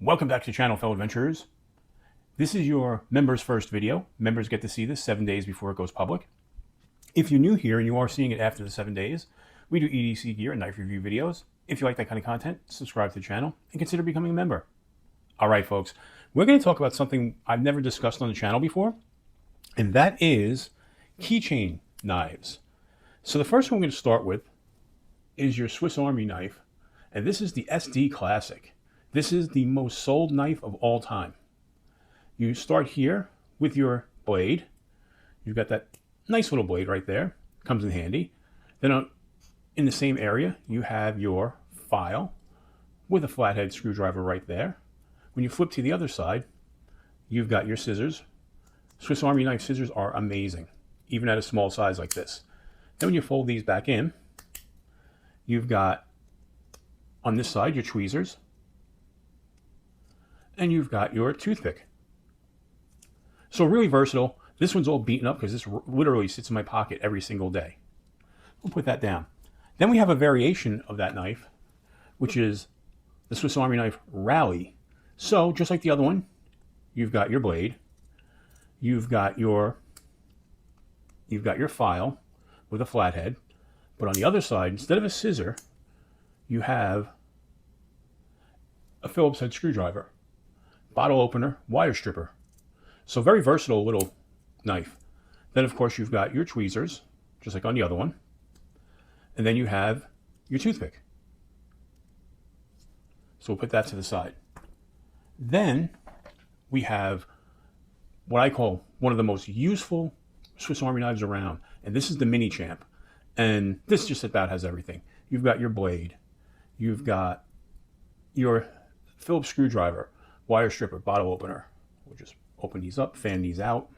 Welcome back to the channel, fellow adventurers. This is your members' first video. Members get to see this 7 days before it goes public. If you're new here and you are seeing it after the 7 days, we do EDC gear and knife review videos. If you like that kind of content, subscribe to the channel and consider becoming a member. All right, folks, we're going to talk about something I've never discussed on the channel before, and that is keychain knives. So the first one we're going to start with is your Swiss Army knife, and this is the SD Classic. This is the most sold knife of all time. You start here with your blade. You've got that nice little blade right there. Comes in handy. Then in the same area, you have your file with a flathead screwdriver right there. When you flip to the other side, you've got your scissors. Swiss Army knife scissors are amazing, even at a small size like this. Then when you fold these back in, you've got on this side your tweezers, and you've got your toothpick. So really versatile. This one's all beaten up because this literally sits in my pocket every single day. We'll put that down. Then we have a variation of that knife, which is the Swiss Army knife Rally. So just like the other one, you've got your blade, you've got your file with a flathead, but on the other side, instead of a scissor, you have a Phillips head screwdriver, bottle opener, wire stripper. So very versatile little knife. Then of course you've got your tweezers, just like on the other one. And then you have your toothpick. So we'll put that to the side. Then we have what I call one of the most useful Swiss Army knives around. And this is the Mini Champ. And this just about has everything. You've got your blade. You've got your Phillips screwdriver, wire stripper, bottle opener. We'll just open these up, fan these out.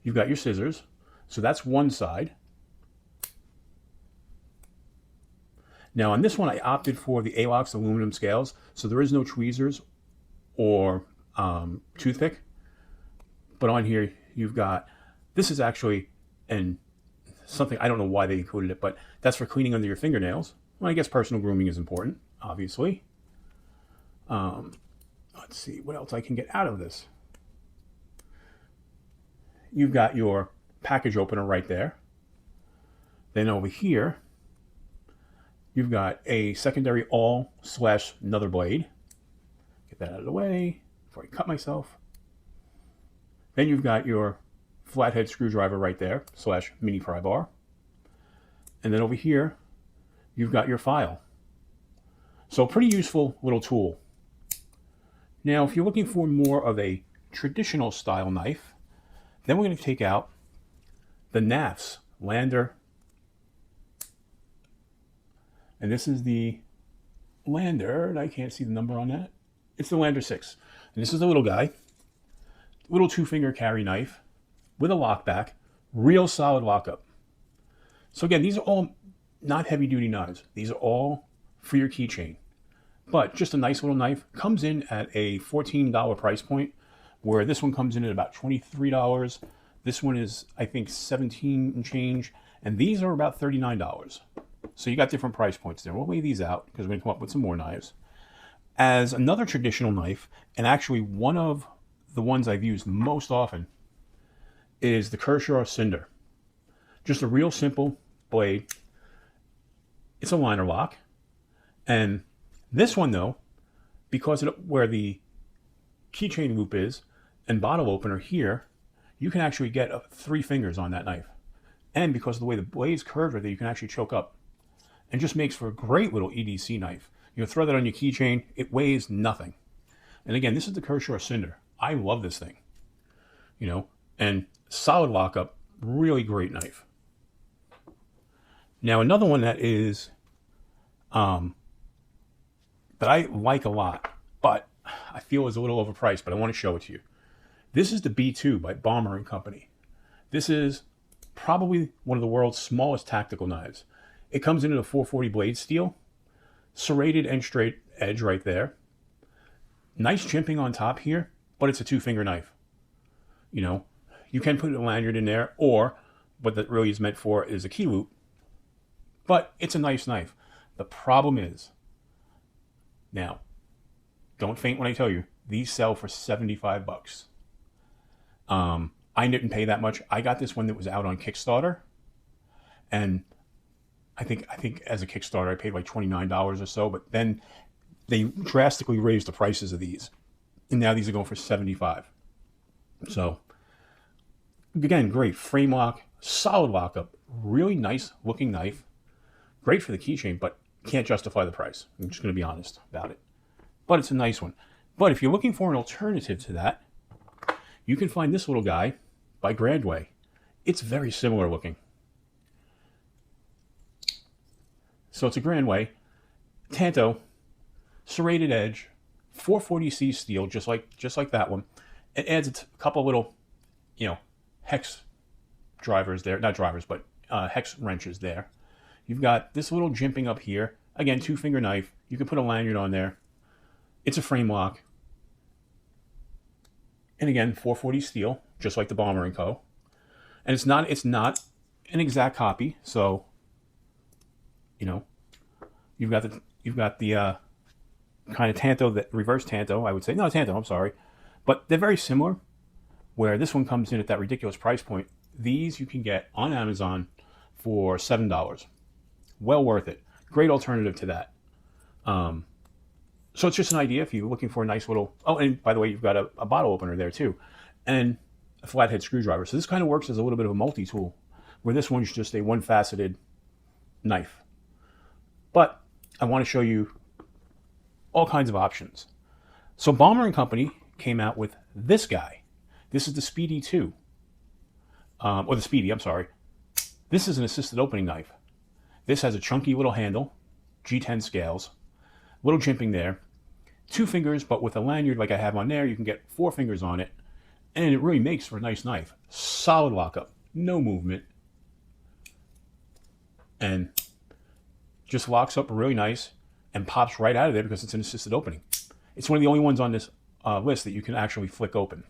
You've got your scissors. So that's one side. Now on this one, I opted for the ALOX aluminum scales. So there is no tweezers or toothpick. But on here, you've got, this is actually, and something, I don't know why they included it, but that's for cleaning under your fingernails. Well, I guess personal grooming is important, obviously. Let's see what else I can get out of this. You've got your package opener right there. Then over here, you've got a secondary awl/another blade. Get that out of the way before I cut myself. Then you've got your flathead screwdriver right there, /mini pry bar. And then over here, you've got your file. So pretty useful little tool. Now, if you're looking for more of a traditional style knife, then we're going to take out the Knaps Lander. And this is the Lander, and I can't see the number on that. It's the Lander 6. And this is the little guy. Little 2-finger carry knife with a lockback, real solid lockup. So again, these are all not heavy duty knives. These are all for your keychain. But just a nice little knife. Comes in at a $14 price point, where this one comes in at about $23. This one is, I think, $17 and change. And these are about $39. So you got different price points there. We'll weigh these out because we're going to come up with some more knives. As another traditional knife, and actually one of the ones I've used most often, is the Kershaw Cinder. Just a real simple blade. It's a liner lock. And this one, though, because of where the keychain loop is and bottle opener here, you can actually get 3 fingers on that knife. And because of the way the blade's curved right there, you can actually choke up. And just makes for a great little EDC knife. You throw that on your keychain, it weighs nothing. And again, this is the Kershaw Cinder. I love this thing. You know, and solid lockup, really great knife. Now another one that is that I like a lot, but I feel is a little overpriced, but I want to show it to you. This is the B2 by Bomber & Company. This is probably one of the world's smallest tactical knives. It comes in at a 440 blade steel, serrated and straight edge right there. Nice chimping on top here, but it's a 2-finger knife. You know, you can put a lanyard in there, or what that really is meant for is a key loop. But it's a nice knife. The problem is, now, don't faint when I tell you, these sell for 75 bucks. I didn't pay that much. I got this one that was out on Kickstarter, and I think as a Kickstarter I paid like $29 or so, but then they drastically raised the prices of these, and now these are going for 75. So again, great frame lock, solid lockup, really nice looking knife, great for the keychain, but can't justify the price. I'm just going to be honest about it. But it's a nice one. But if you're looking for an alternative to that, you can find this little guy by Grandway. It's very similar looking. So it's a Grandway, Tanto, serrated edge, 440C steel, just like that one. It adds a couple little, hex drivers there, not drivers, but hex wrenches there. You've got this little jimping up here. Again, 2-finger knife. You can put a lanyard on there. It's a frame lock. And again, 440 steel, just like the Bomber & Co. And it's not an exact copy, so you've got the kind of Tanto, that reverse Tanto, I would say. No, Tanto, I'm sorry. But they're very similar, where this one comes in at that ridiculous price point. These you can get on Amazon for $7. Well worth it. Great alternative to that. So it's just an idea if you're looking for a nice little... Oh, and by the way, you've got a bottle opener there too. And a flathead screwdriver. So this kind of works as a little bit of a multi-tool, where this one's just a one-faceted knife. But I want to show you all kinds of options. So Bomber & Company came out with this guy. This is the Speedy 2. Or the Speedy, I'm sorry. This is an assisted opening knife. This has a chunky little handle, G10 scales, little jimping there, 2 fingers, but with a lanyard like I have on there, you can get 4 fingers on it, and it really makes for a nice knife. Solid lockup, no movement, and just locks up really nice and pops right out of there because it's an assisted opening. It's one of the only ones on this list that you can actually flick open.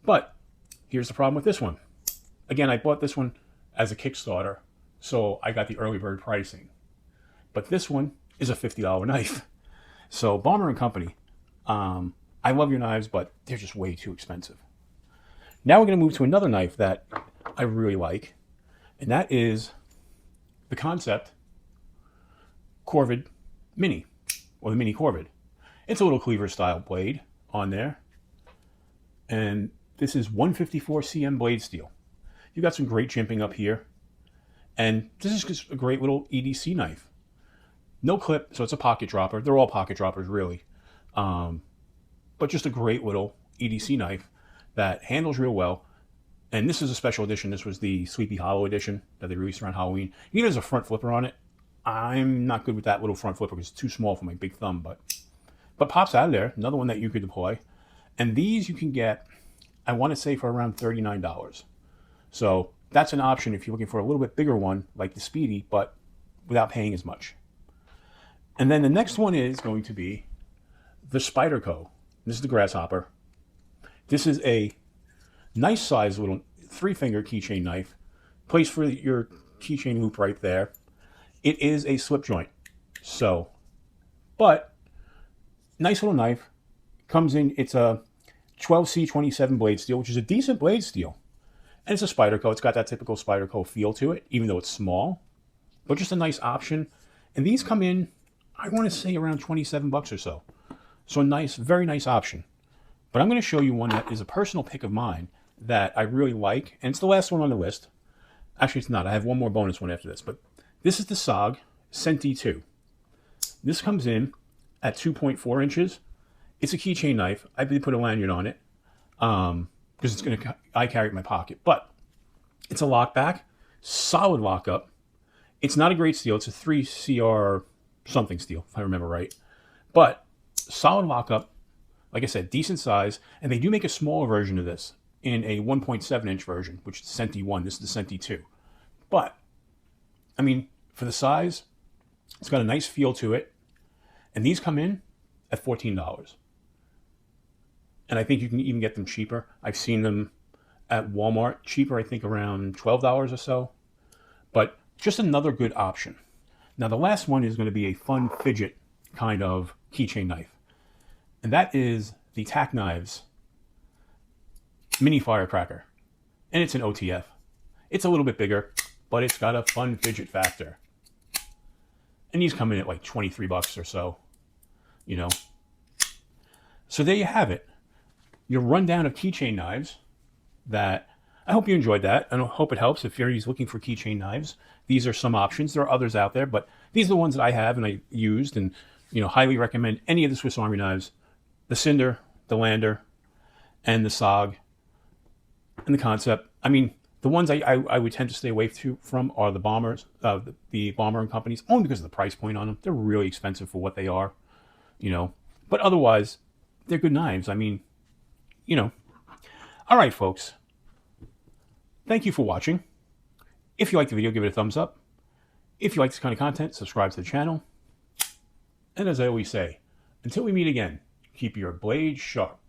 But here's the problem with this one. Again, I bought this one as a Kickstarter, so I got the early bird pricing. But this one is a $50 knife. So Bomber & Company, I love your knives, but they're just way too expensive. Now we're going to move to another knife that I really like, and that is the Concept Corvid Mini, or the Mini Corvid. It's a little cleaver style blade on there, and this is 154 cm blade steel. You've got some great jimping up here, and this is just a great little EDC knife. No clip, so it's a pocket dropper. They're all pocket droppers, really. But just a great little EDC knife that handles real well. And this is a special edition. This was the Sleepy Hollow edition that they released around Halloween. Even has a front flipper on it. I'm not good with that little front flipper because it's too small for my big thumb, but pops out of there. Another one that you could deploy. And these you can get, I want to say, for around $39. So that's an option if you're looking for a little bit bigger one, like the Speedy, but without paying as much. And then the next one is going to be the Spyderco. This is the Grasshopper. This is a nice size little 3-finger keychain knife. Place for your keychain loop right there. It is a slip joint. So, but nice little knife. Comes in, it's a 12C27 blade steel, which is a decent blade steel. And it's a Spyderco. It's got that typical Spyderco feel to it, even though it's small. But just a nice option. And these come in, I want to say, around 27 bucks or so. So a nice, very nice option. But I'm going to show you one that is a personal pick of mine that I really like. And it's the last one on the list. Actually, it's not. I have one more bonus one after this. But this is the SOG Centi 2. This comes in at 2.4 inches. It's a keychain knife. I did put a lanyard on it because it's going to, I carry it in my pocket. But it's a lockback, solid lockup. It's not a great steel. It's a 3CR something steel, if I remember right. But solid lockup, like I said, decent size. And they do make a smaller version of this in a 1.7 inch version, which is the Centi 1. This is the Centi 2. But, I mean, for the size, it's got a nice feel to it. And these come in at $14. And I think you can even get them cheaper. I've seen them at Walmart cheaper, I think around $12 or so. But just another good option. Now the last one is going to be a fun fidget kind of keychain knife. And that is the Tac Knives Mini Firecracker. And it's an OTF. It's a little bit bigger, but it's got a fun fidget factor. And these come in at like 23 bucks or so, you know. So there you have it. Your rundown of keychain knives that I hope you enjoyed that. I hope it helps if you're looking for keychain knives. These are some options. There are others out there, but these are the ones that I have and I used, and highly recommend any of the Swiss Army knives, the Cinder, the Lander, and the SOG, and the Concept. I mean, the ones I would tend to stay away from are the bombers, the bomber and companies, only because of the price point on them. They're really expensive for what they are, But otherwise, they're good knives. I mean, All right, folks. Thank you for watching. If you liked the video, give it a thumbs up. If you like this kind of content, subscribe to the channel. And as I always say, until we meet again, keep your blade sharp.